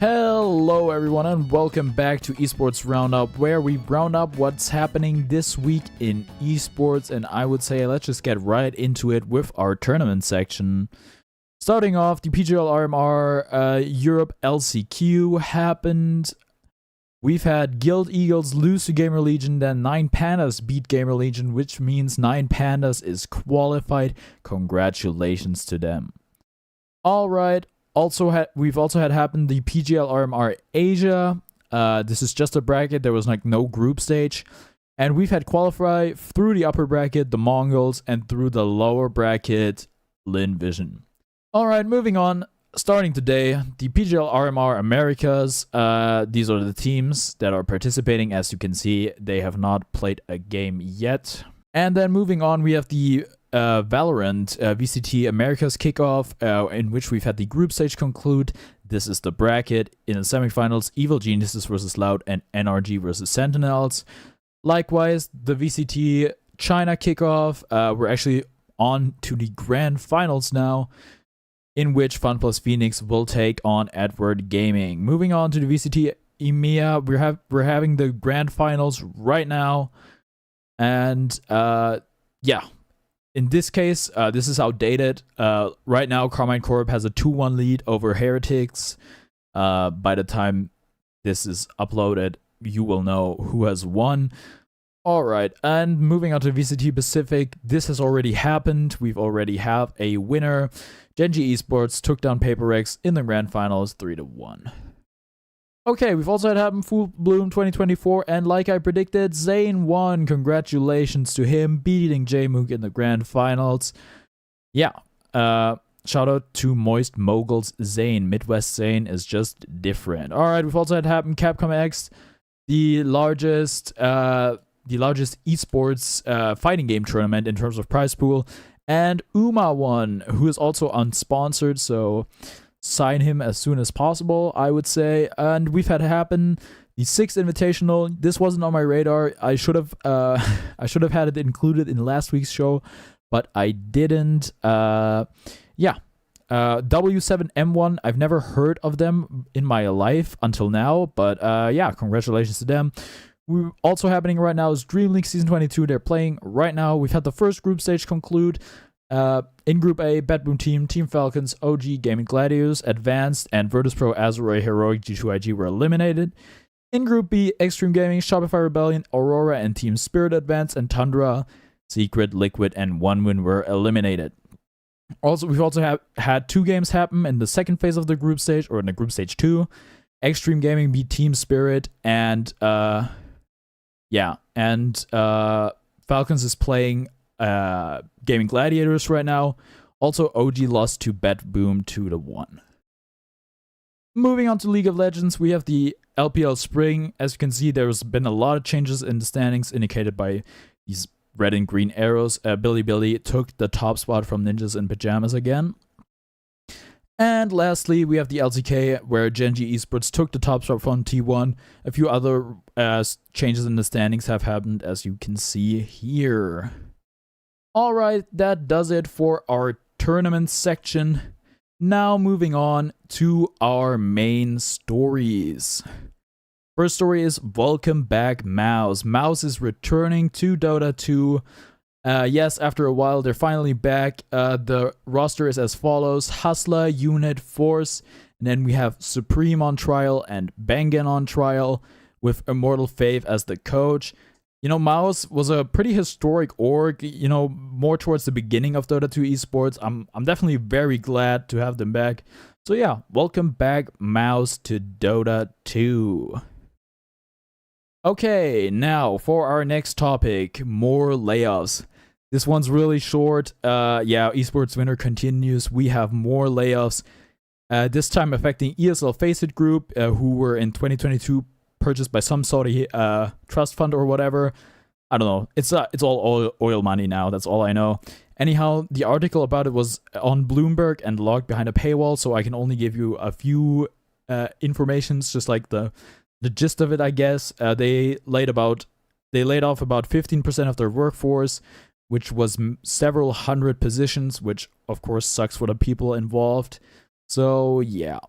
Hello everyone and welcome back to Esports Roundup, where we round up what's happening this week in esports, and I would say let's just get right into it with our tournament section. Starting off, the PGL RMR Europe LCQ happened. We've had Guild Eagles lose to Gamer Legion, then 9 Pandas beat Gamer Legion, which means 9 Pandas is qualified. Congratulations to them. Alright. We've also had happen the PGL RMR Asia. This is just a bracket. There was like no group stage. And we've had qualify through the upper bracket, the Mongols, and through the lower bracket, Lin Vision. Alright, moving on. Starting today, the PGL RMR Americas. These are the teams that are participating. As you can see, they have not played a game yet. And then moving on, we have the Valorant VCT Americas kickoff, in which we've had the group stage conclude. This is the bracket. In the semifinals, Evil Geniuses versus Loud and NRG versus Sentinels. Likewise, the VCT China kickoff. We're actually on to the grand finals now, in which Fun Plus Phoenix will take on Edward Gaming. Moving on to the VCT EMEA, we're having the grand finals right now, and yeah. In this case, this is outdated. Right now, Carmine Corp has a 2-1 lead over Heretics. By the time this is uploaded, you will know who has won. Alright, and moving on to VCT Pacific, this has already happened. We've already have a winner. Genji Esports took down Paper Rex in the grand finals 3-1. Okay, we've also had happen Full Bloom 2024, and like I predicted, Zane won. Congratulations to him, beating Jmook in the grand finals. Yeah, shout out to Moist Moguls Zane. Midwest Zane is just different. Alright, we've also had happen Capcom X, the largest esports fighting game tournament in terms of prize pool, and Uma won, who is also unsponsored, so sign him as soon as possible, I would say. And we've had happen the 6th Invitational. This wasn't on my radar. I should have had it included in last week's show, but I didn't. Yeah. W7M1, I've never heard of them in my life until now, but yeah, congratulations to them. We're also happening right now is Dream League Season 22. They're playing right now. We've had the first group stage conclude. In Group A, Bad Boom Team, Team Falcons, OG Gaming Gladiators, Advanced, and Virtus.pro, Azuray, Heroic, G2IG were eliminated. In Group B, Extreme Gaming, Shopify Rebellion, Aurora, and Team Spirit Advance, and Tundra, Secret, Liquid, and OneWin were eliminated. Also, we've also had 2 games happen in the second phase of the group stage, or in the group stage 2. Extreme Gaming beat Team Spirit, and Falcons is playing Gaming Gladiators right now. Also, OG lost to Bet Boom 2-1. Moving on to League of Legends, we have the LPL Spring. As you can see, there's been a lot of changes in the standings indicated by these red and green arrows. Billy took the top spot from Ninjas in Pajamas again. And lastly, we have the LCK, where Genji Esports took the top spot from T1. A few other changes in the standings have happened, as you can see here. Alright, that does it for our tournament section. Now moving on to our main stories. First story is Welcome Back Mouse. Mouse is returning to Dota 2. Yes, after a while, they're finally back. The roster is as follows: Hustler, Unit, Force, and then we have Supreme on trial and Bangan on trial, with Immortal Faith as the coach. You know, Mouse was a pretty historic org, you know, more towards the beginning of Dota 2 esports. I'm definitely very glad to have them back. So yeah, welcome back, Mouse, to Dota 2. Okay, now for our next topic, more layoffs. This one's really short. Yeah, esports winter continues. We have more layoffs, this time affecting ESL Faceit Group, who were in 2022 purchased by some Saudi trust fund or whatever. I don't know. It's all oil money now. That's all I know. Anyhow, the article about it was on Bloomberg and logged behind a paywall, so I can only give you a few informations, just like the gist of it, I guess. They laid off about 15% of their workforce, which was several hundred positions, which of course sucks for the people involved. So yeah.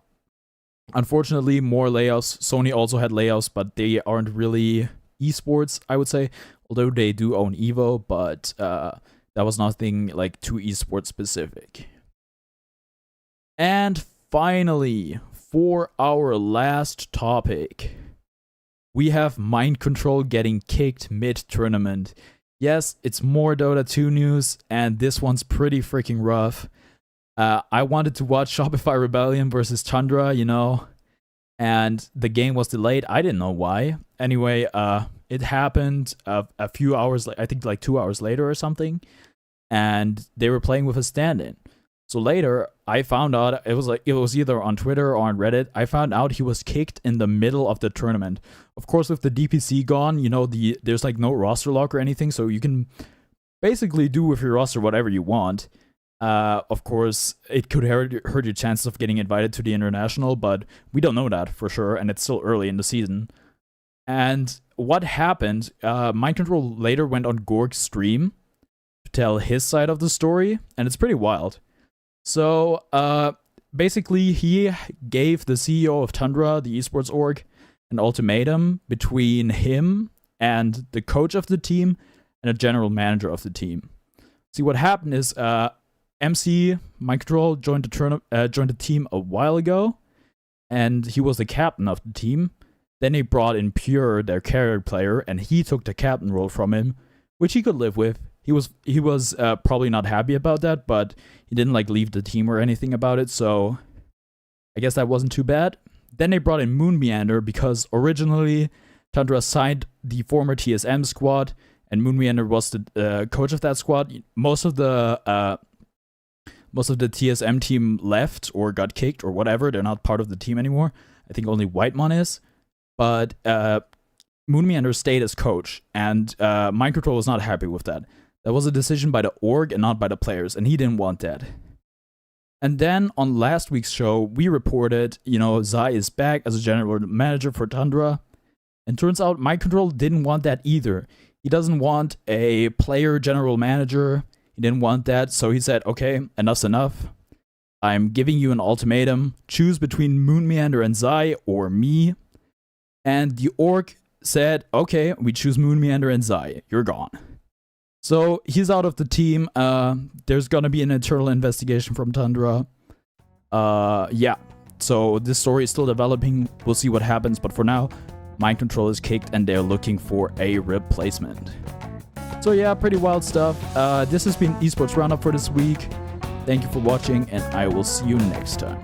Unfortunately, more layoffs. Sony also had layoffs, but they aren't really esports, I would say. Although they do own Evo, but that was nothing like too esports specific. And finally, for our last topic, we have Mind Control getting kicked mid-tournament. Yes, it's more Dota 2 news, and this one's pretty freaking rough. I wanted to watch Shopify Rebellion versus Tundra, and the game was delayed. I didn't know why. Anyway, it happened a few hours, I think like 2 hours later or something, and they were playing with a stand-in. So later, I found out, it was either on Twitter or on Reddit, I found out he was kicked in the middle of the tournament. Of course, with the DPC gone, there's like no roster lock or anything, so you can basically do with your roster whatever you want. Of course, it could hurt your chances of getting invited to the international, but we don't know that for sure, and it's still early in the season. And what happened, Mind Control later went on Gorg's stream to tell his side of the story, and it's pretty wild. So, basically, he gave the CEO of Tundra, the esports org, an ultimatum between him and the coach of the team and a general manager of the team. See, what happened is, MC Mind Control joined the team a while ago, and he was the captain of the team. Then they brought in Pure, their carrier player, and he took the captain role from him, which he could live with. He was probably not happy about that, but he didn't like leave the team or anything about it, so I guess that wasn't too bad. Then they brought in Moon Meander because originally Tundra signed the former TSM squad, and Moon Meander was the coach of that squad. Most of the TSM team left or got kicked or whatever. They're not part of the team anymore. I think only Whitemon is, but Moon Meander stayed as coach, and Mind Control was not happy with that. That was a decision by the org and not by the players, and he didn't want that. And then on last week's show, we reported, Zai is back as a general manager for Tundra. And turns out Mind Control didn't want that either. He doesn't want a player general manager. He didn't want that, so he said, okay, enough's enough. I'm giving you an ultimatum. Choose between Moon Meander and Zai or me. And the org said, okay, we choose Moon Meander and Zai. You're gone. So he's out of the team. There's gonna be an internal investigation from Tundra. Yeah. So this story is still developing. We'll see what happens. But for now, Mind Control is kicked and they're looking for a replacement. So yeah, pretty wild stuff. This has been Esports Roundup for this week. Thank you for watching, and I will see you next time.